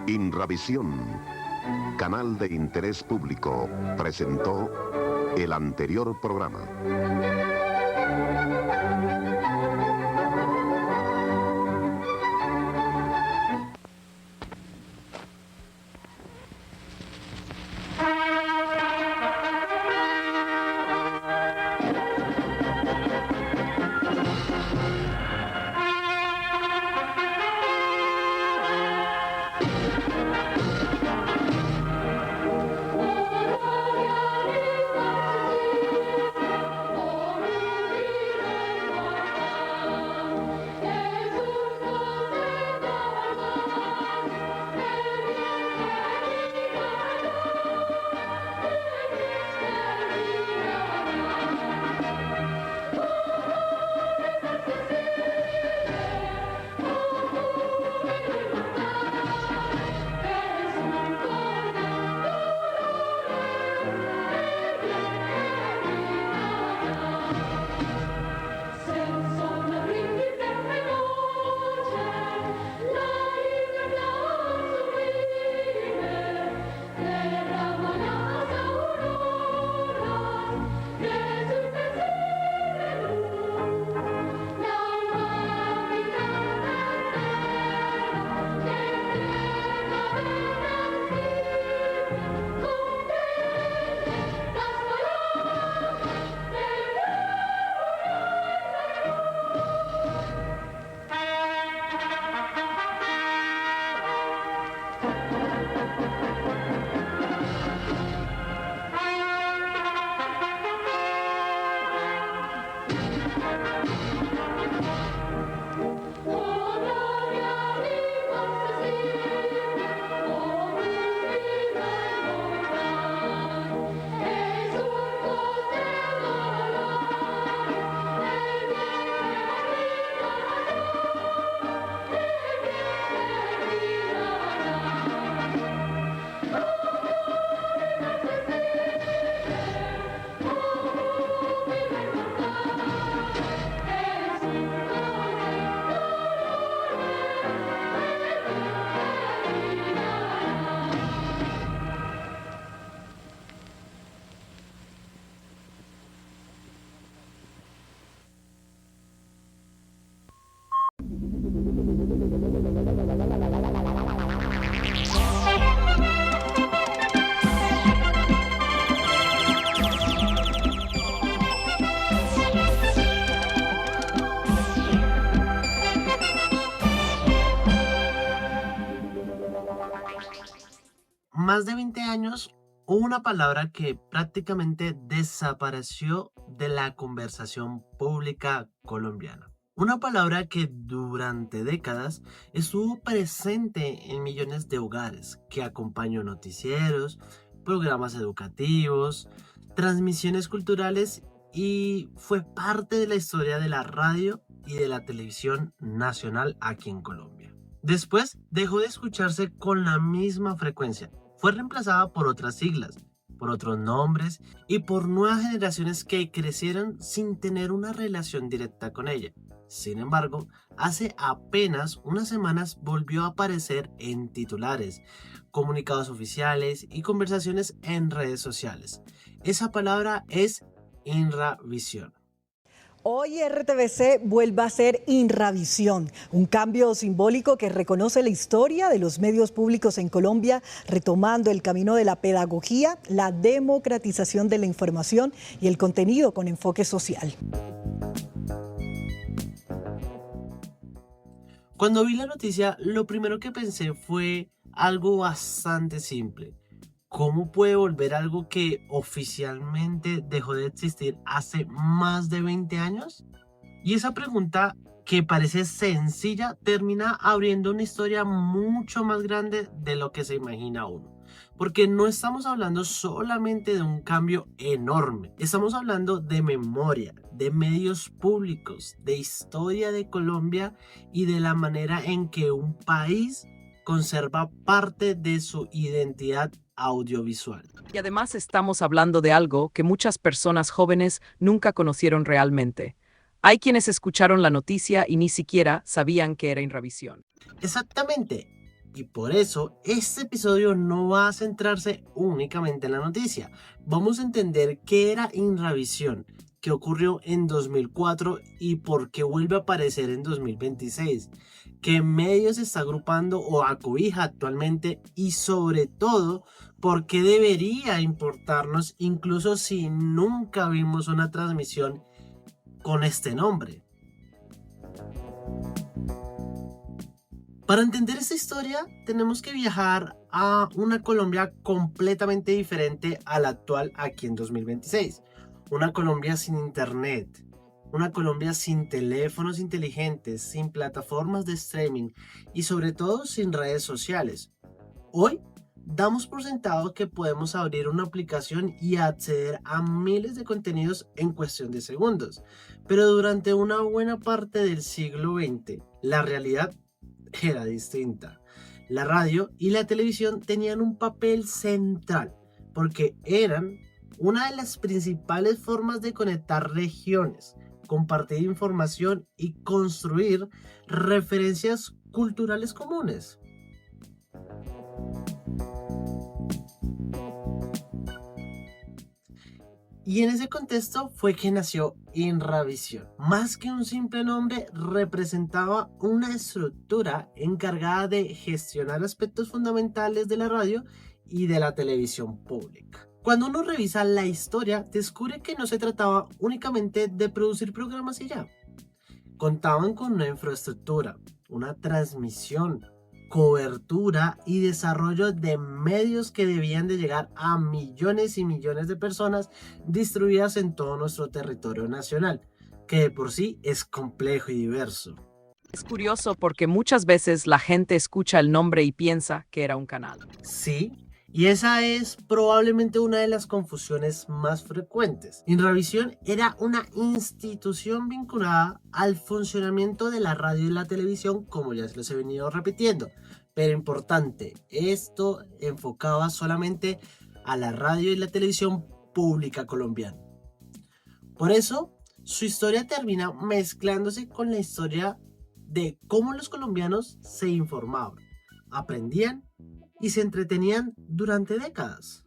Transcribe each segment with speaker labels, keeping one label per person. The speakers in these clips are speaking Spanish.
Speaker 1: Inravisión, canal de interés público, presentó el anterior programa.
Speaker 2: Más de 20 años, hubo una palabra que prácticamente desapareció de la conversación pública colombiana. Una palabra que durante décadas estuvo presente en millones de hogares, que acompañó noticieros, programas educativos, transmisiones culturales y fue parte de la historia de la radio y de la televisión nacional aquí en Colombia. Después dejó de escucharse con la misma frecuencia. Fue reemplazada por otras siglas, por otros nombres y por nuevas generaciones que crecieron sin tener una relación directa con ella. Sin embargo, hace apenas unas semanas volvió a aparecer en titulares, comunicados oficiales y conversaciones en redes sociales. Esa palabra es Inravisión.
Speaker 3: Hoy RTVC vuelve a ser Inravisión, un cambio simbólico que reconoce la historia de los medios públicos en Colombia, retomando el camino de la pedagogía, la democratización de la información y el contenido con enfoque social.
Speaker 2: Cuando vi la noticia, lo primero que pensé fue algo bastante simple. ¿Cómo puede volver algo que oficialmente dejó de existir hace más de 20 años? Y esa pregunta, que parece sencilla, termina abriendo una historia mucho más grande de lo que se imagina uno. Porque no estamos hablando solamente de un cambio enorme, estamos hablando de memoria, de medios públicos, de historia de Colombia y de la manera en que un país conserva parte de su identidad audiovisual.
Speaker 4: Y además estamos hablando de algo que muchas personas jóvenes nunca conocieron realmente. Hay quienes escucharon la noticia y ni siquiera sabían que era Inravisión.
Speaker 2: Exactamente. Y por eso este episodio no va a centrarse únicamente en la noticia. Vamos a entender qué era Inravisión, qué ocurrió en 2004 y por qué vuelve a aparecer en 2026, qué medios está agrupando o acobija actualmente y sobre todo por qué debería importarnos incluso si nunca vimos una transmisión con este nombre. Para entender esta historia tenemos que viajar a una Colombia completamente diferente a la actual aquí en 2026. Una Colombia sin internet, una Colombia sin teléfonos inteligentes, sin plataformas de streaming y sobre todo sin redes sociales. Hoy damos por sentado que podemos abrir una aplicación y acceder a miles de contenidos en cuestión de segundos, pero durante una buena parte del siglo XX la realidad era distinta. La radio y la televisión tenían un papel central porque eran una de las principales formas de conectar regiones, compartir información y construir referencias culturales comunes. Y en ese contexto fue que nació Inravisión. Más que un simple nombre, representaba una estructura encargada de gestionar aspectos fundamentales de la radio y de la televisión pública. Cuando uno revisa la historia, descubre que no se trataba únicamente de producir programas y ya. Contaban con una infraestructura, una transmisión, cobertura y desarrollo de medios que debían de llegar a millones y millones de personas distribuidas en todo nuestro territorio nacional, que de por sí es complejo y diverso.
Speaker 4: Es curioso porque muchas veces la gente escucha el nombre y piensa que era un canal.
Speaker 2: Sí, y esa es probablemente una de las confusiones más frecuentes. Inravisión era una institución vinculada al funcionamiento de la radio y la televisión, como ya se los he venido repitiendo. Pero importante, esto enfocaba solamente a la radio y la televisión pública colombiana. Por eso, su historia termina mezclándose con la historia de cómo los colombianos se informaban, aprendían y se entretenían durante décadas.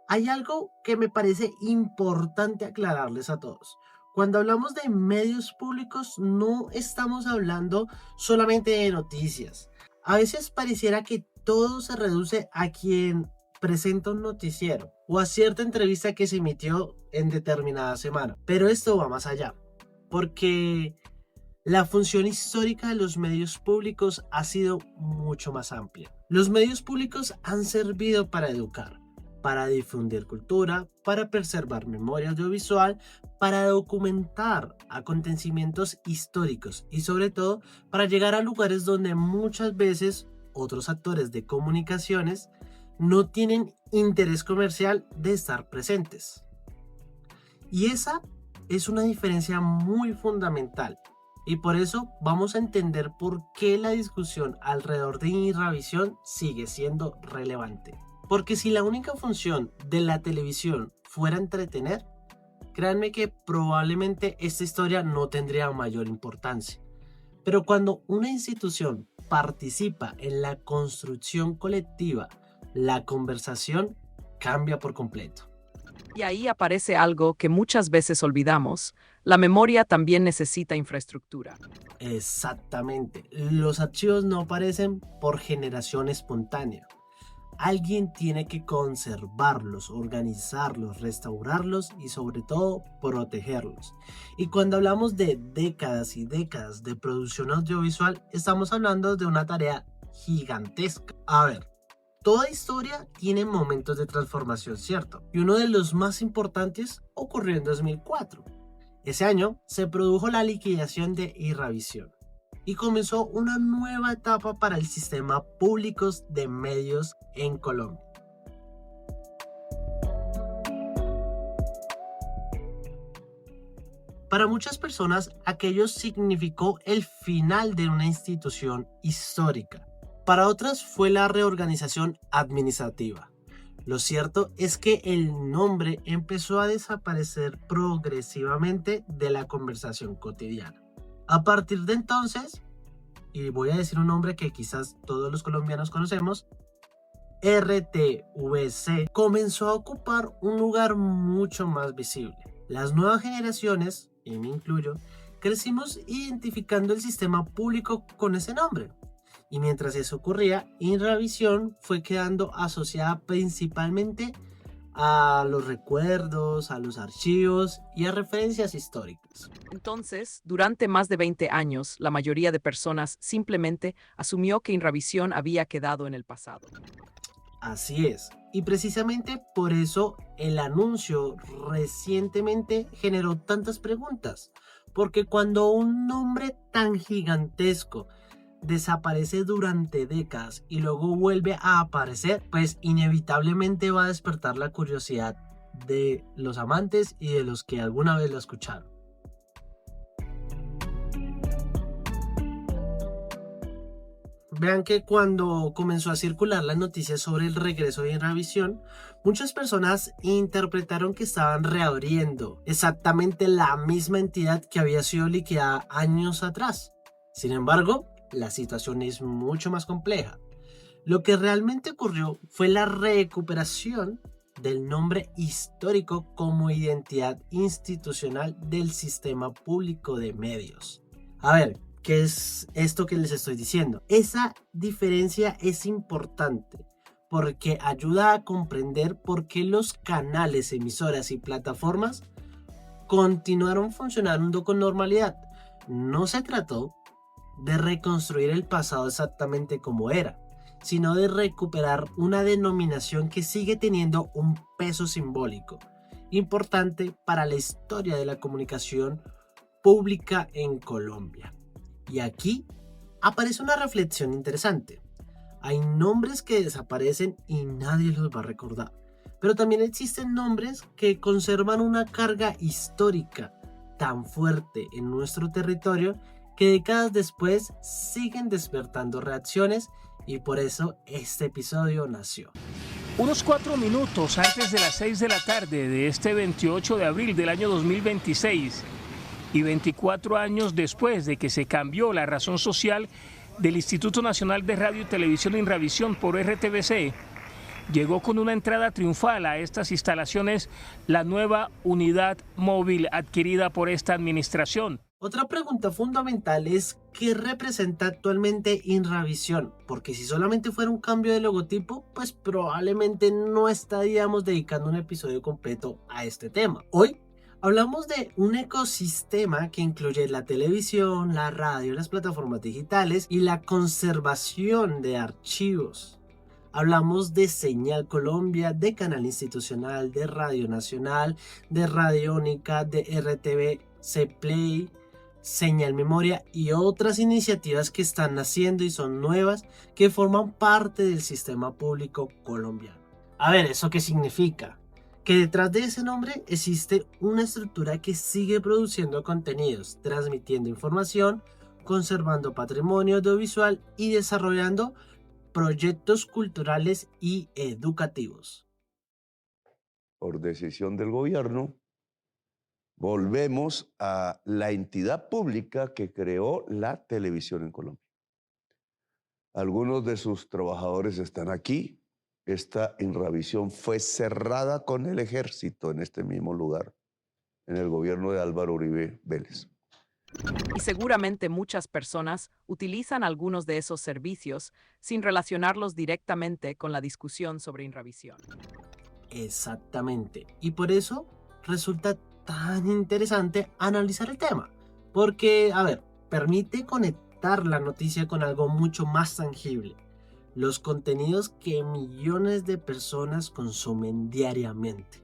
Speaker 2: Hay algo que me parece importante aclararles a todos. Cuando hablamos de medios públicos, no estamos hablando solamente de noticias. A veces pareciera que todo se reduce a quien presenta un noticiero o a cierta entrevista que se emitió en determinada semana. Pero esto va más allá, porque la función histórica de los medios públicos ha sido mucho más amplia. Los medios públicos han servido para educar, para difundir cultura, para preservar memoria audiovisual, para documentar acontecimientos históricos y sobre todo para llegar a lugares donde muchas veces otros actores de comunicaciones no tienen interés comercial de estar presentes. Y esa es una diferencia muy fundamental y por eso vamos a entender por qué la discusión alrededor de Inravisión sigue siendo relevante. Porque si la única función de la televisión fuera entretener, créanme que probablemente esta historia no tendría mayor importancia. Pero cuando una institución participa en la construcción colectiva, la conversación cambia por completo.
Speaker 4: Y ahí aparece algo que muchas veces olvidamos. La memoria también necesita infraestructura.
Speaker 2: Exactamente. Los archivos no aparecen por generación espontánea. Alguien tiene que conservarlos, organizarlos, restaurarlos y sobre todo protegerlos. Y cuando hablamos de décadas y décadas de producción audiovisual, estamos hablando de una tarea gigantesca. A ver, toda historia tiene momentos de transformación, ¿cierto? Y uno de los más importantes ocurrió en 2004. Ese año se produjo la liquidación de Inravisión y comenzó una nueva etapa para el sistema público de medios en Colombia. Para muchas personas, aquello significó el final de una institución histórica. Para otras fue la reorganización administrativa. Lo cierto es que el nombre empezó a desaparecer progresivamente de la conversación cotidiana. A partir de entonces, y voy a decir un nombre que quizás todos los colombianos conocemos, RTVC comenzó a ocupar un lugar mucho más visible. Las nuevas generaciones, y me incluyo, crecimos identificando el sistema público con ese nombre. Y mientras eso ocurría, Inravisión fue quedando asociada principalmente a los recuerdos, a los archivos y a referencias históricas.
Speaker 4: Entonces, durante más de 20 años, la mayoría de personas simplemente asumió que Inravisión había quedado en el pasado.
Speaker 2: Así es. Y precisamente por eso el anuncio recientemente generó tantas preguntas. Porque cuando un nombre tan gigantesco desaparece durante décadas y luego vuelve a aparecer, pues inevitablemente va a despertar la curiosidad de los amantes y de los que alguna vez lo escucharon. Vean que cuando comenzó a circular la noticia sobre el regreso de Inravisión, muchas personas interpretaron que estaban reabriendo exactamente la misma entidad que había sido liquidada años atrás. Sin embargo, la situación es mucho más compleja. Lo que realmente ocurrió fue la recuperación del nombre histórico como identidad institucional del sistema público de medios. A ver, ¿qué es esto que les estoy diciendo? Esa diferencia es importante porque ayuda a comprender por qué los canales, emisoras y plataformas continuaron funcionando con normalidad. No se trató de reconstruir el pasado exactamente como era, sino de recuperar una denominación que sigue teniendo un peso simbólico importante para la historia de la comunicación pública en Colombia. Y aquí aparece una reflexión interesante. Hay nombres que desaparecen y nadie los va a recordar, pero también existen nombres que conservan una carga histórica tan fuerte en nuestro territorio que décadas después siguen despertando reacciones, y por eso este episodio nació.
Speaker 5: Unos 4 minutos antes de las 6 de la tarde de este 28 de abril del año 2026 y 24 años después de que se cambió la razón social del Instituto Nacional de Radio y Televisión Inravisión por RTVC, llegó con una entrada triunfal a estas instalaciones la nueva unidad móvil adquirida por esta administración.
Speaker 2: Otra pregunta fundamental es ¿qué representa actualmente Inravisión? Porque si solamente fuera un cambio de logotipo, pues probablemente no estaríamos dedicando un episodio completo a este tema. Hoy hablamos de un ecosistema que incluye la televisión, la radio, las plataformas digitales y la conservación de archivos. Hablamos de Señal Colombia, de Canal Institucional, de Radio Nacional, de Radiónica, de RTVC Play, Señal Memoria y otras iniciativas que están naciendo y son nuevas que forman parte del sistema público colombiano. A ver, ¿eso qué significa? Que detrás de ese nombre existe una estructura que sigue produciendo contenidos, transmitiendo información, conservando patrimonio audiovisual y desarrollando proyectos culturales y educativos.
Speaker 6: Por decisión del gobierno, volvemos a la entidad pública que creó la televisión en Colombia. Algunos de sus trabajadores están aquí. Esta Inravisión fue cerrada con el ejército en este mismo lugar, en el gobierno de Álvaro Uribe Vélez.
Speaker 4: Y seguramente muchas personas utilizan algunos de esos servicios sin relacionarlos directamente con la discusión sobre Inravisión.
Speaker 2: Exactamente. Y por eso resulta tan interesante analizar el tema. Porque, a ver, permite conectar la noticia con algo mucho más tangible. Los contenidos que millones de personas consumen diariamente.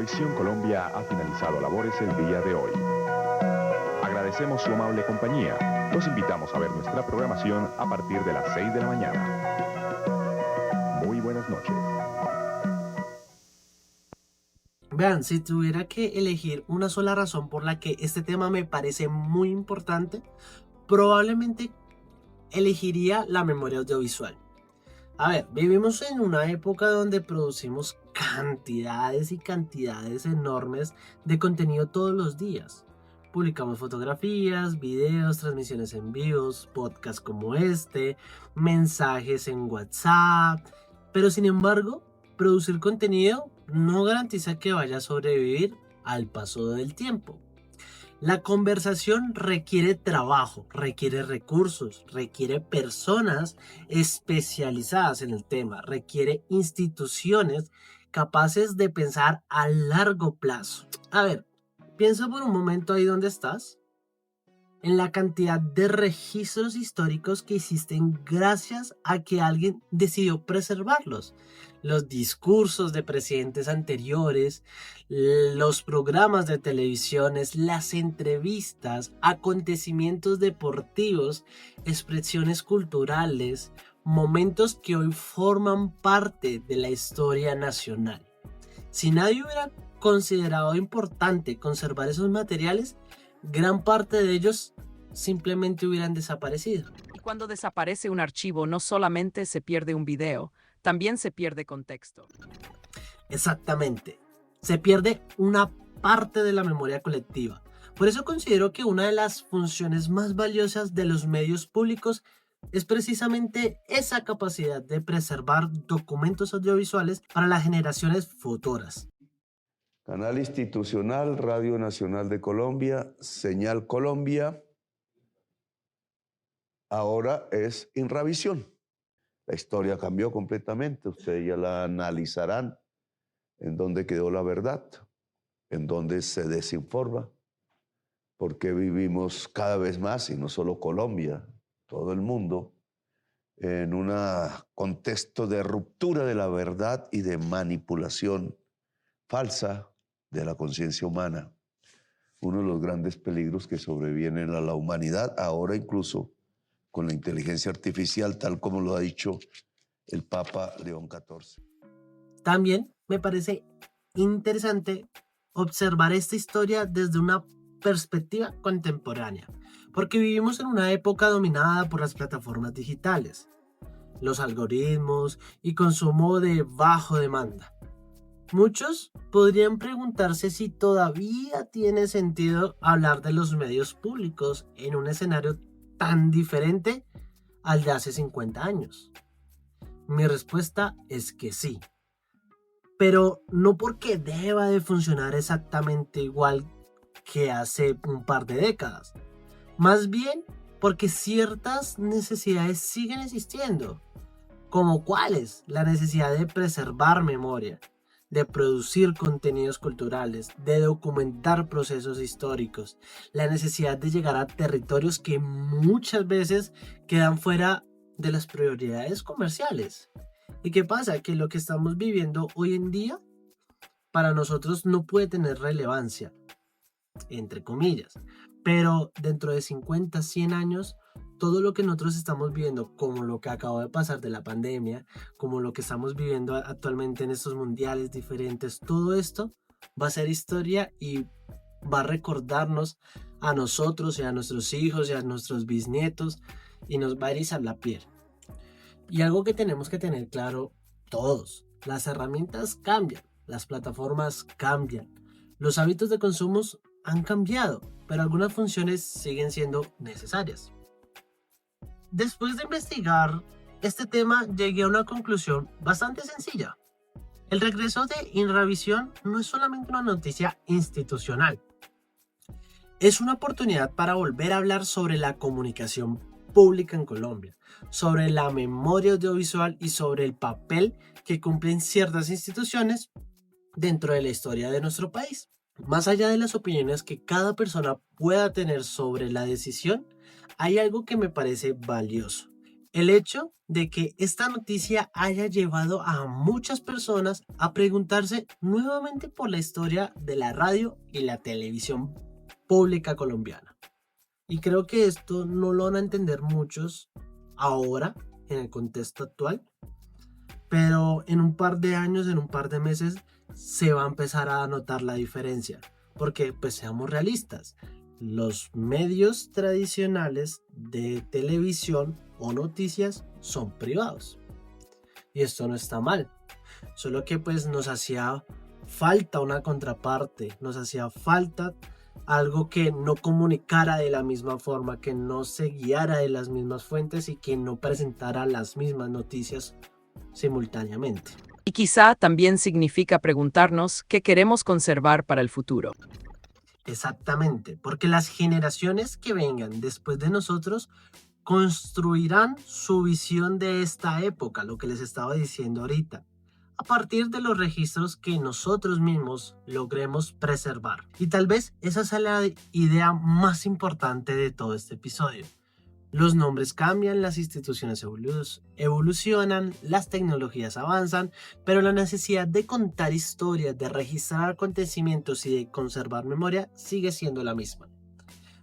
Speaker 7: Inravisión Colombia ha finalizado labores el día de hoy. Agradecemos su amable compañía. Los invitamos a ver nuestra programación a partir de las 6 de la mañana. Muy buenas noches.
Speaker 2: Vean, si tuviera que elegir una sola razón por la que este tema me parece muy importante, probablemente elegiría la memoria audiovisual. A ver, vivimos en una época donde producimos cantidades y cantidades enormes de contenido todos los días. Publicamos fotografías, videos, transmisiones en vivos, podcasts como este, mensajes en WhatsApp, pero sin embargo, producir contenido no garantiza que vaya a sobrevivir al paso del tiempo. La conversación requiere trabajo, requiere recursos, requiere personas especializadas en el tema, requiere instituciones capaces de pensar a largo plazo. A ver, piensa por un momento ahí donde estás, en la cantidad de registros históricos que existen gracias a que alguien decidió preservarlos. Los discursos de presidentes anteriores, los programas de televisiones, las entrevistas, acontecimientos deportivos, expresiones culturales, momentos que hoy forman parte de la historia nacional. Si nadie hubiera considerado importante conservar esos materiales, gran parte de ellos simplemente hubieran desaparecido.
Speaker 4: Y cuando desaparece un archivo, no solamente se pierde un video, también se pierde contexto.
Speaker 2: Exactamente. Se pierde una parte de la memoria colectiva. Por eso considero que una de las funciones más valiosas de los medios públicos es precisamente esa capacidad de preservar documentos audiovisuales para las generaciones futuras.
Speaker 6: Canal institucional, Radio Nacional de Colombia, Señal Colombia, ahora es Inravisión. La historia cambió completamente, ustedes ya la analizarán en dónde quedó la verdad, en dónde se desinforma, porque vivimos cada vez más, y no solo Colombia, todo el mundo, en un contexto de ruptura de la verdad y de manipulación falsa de la conciencia humana. Uno de los grandes peligros que sobrevienen a la humanidad, ahora incluso con la inteligencia artificial, tal como lo ha dicho el Papa León XIV.
Speaker 2: También me parece interesante observar esta historia desde una perspectiva contemporánea, porque vivimos en una época dominada por las plataformas digitales, los algoritmos y consumo de bajo demanda. Muchos podrían preguntarse si todavía tiene sentido hablar de los medios públicos en un escenario tan diferente al de hace 50 años. Mi respuesta es que sí, pero no porque deba de funcionar exactamente igual que hace un par de décadas, más bien porque ciertas necesidades siguen existiendo, como cuáles: la necesidad de preservar memoria, de producir contenidos culturales, de documentar procesos históricos, la necesidad de llegar a territorios que muchas veces quedan fuera de las prioridades comerciales. ¿Y qué pasa? Que lo que estamos viviendo hoy en día para nosotros no puede tener relevancia, entre comillas, pero dentro de 50, 100 años, todo lo que nosotros estamos viendo, como lo que acabó de pasar de la pandemia, como lo que estamos viviendo actualmente en estos mundiales diferentes, todo esto va a ser historia y va a recordarnos a nosotros y a nuestros hijos y a nuestros bisnietos, y nos va a erizar la piel. Y algo que tenemos que tener claro todos: las herramientas cambian, las plataformas cambian, los hábitos de consumo han cambiado, pero algunas funciones siguen siendo necesarias. Después de investigar este tema, llegué a una conclusión bastante sencilla. El regreso de Inravisión no es solamente una noticia institucional. Es una oportunidad para volver a hablar sobre la comunicación pública en Colombia, sobre la memoria audiovisual y sobre el papel que cumplen ciertas instituciones dentro de la historia de nuestro país. Más allá de las opiniones que cada persona pueda tener sobre la decisión, hay algo que me parece valioso. El hecho de que esta noticia haya llevado a muchas personas a preguntarse nuevamente por la historia de la radio y la televisión pública colombiana. Y creo que esto no lo van a entender muchos ahora, en el contexto actual, pero en un par de años, en un par de meses, se va a empezar a notar la diferencia. Porque, pues seamos realistas, los medios tradicionales de televisión o noticias son privados. Y esto no está mal. Solo que pues nos hacía falta una contraparte, nos hacía falta algo que no comunicara de la misma forma, que no se guiara de las mismas fuentes y que no presentara las mismas noticias simultáneamente.
Speaker 4: Y quizá también significa preguntarnos qué queremos conservar para el futuro.
Speaker 2: Exactamente, porque las generaciones que vengan después de nosotros construirán su visión de esta época, lo que les estaba diciendo ahorita, a partir de los registros que nosotros mismos logremos preservar. Y tal vez esa sea la idea más importante de todo este episodio. Los nombres cambian, las instituciones evolucionan, las tecnologías avanzan, pero la necesidad de contar historias, de registrar acontecimientos y de conservar memoria sigue siendo la misma.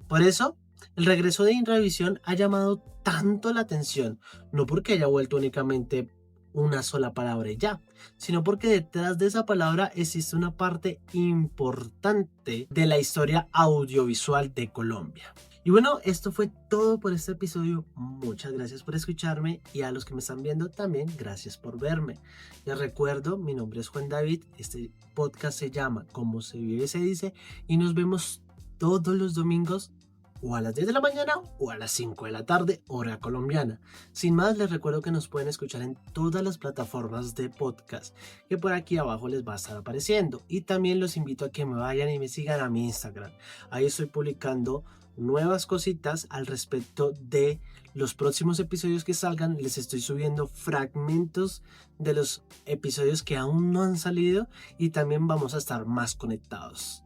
Speaker 2: Por eso, el regreso de Inravisión ha llamado tanto la atención, no porque haya vuelto únicamente una sola palabra y ya, sino porque detrás de esa palabra existe una parte importante de la historia audiovisual de Colombia. Y bueno, esto fue todo por este episodio. Muchas gracias por escucharme y a los que me están viendo también, gracias por verme. Les recuerdo, mi nombre es Juan David, este podcast se llama Como se vive se dice y nos vemos todos los domingos o a las 10 de la mañana o a las 5 de la tarde, hora colombiana. Sin más, les recuerdo que nos pueden escuchar en todas las plataformas de podcast, que por aquí abajo les va a estar apareciendo. Y también los invito a que me vayan y me sigan a mi Instagram. Ahí estoy publicando nuevas cositas al respecto de los próximos episodios que salgan. Les estoy subiendo fragmentos de los episodios que aún no han salido y también vamos a estar más conectados.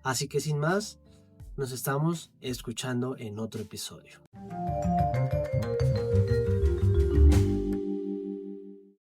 Speaker 2: Así que sin más, nos estamos escuchando en otro episodio.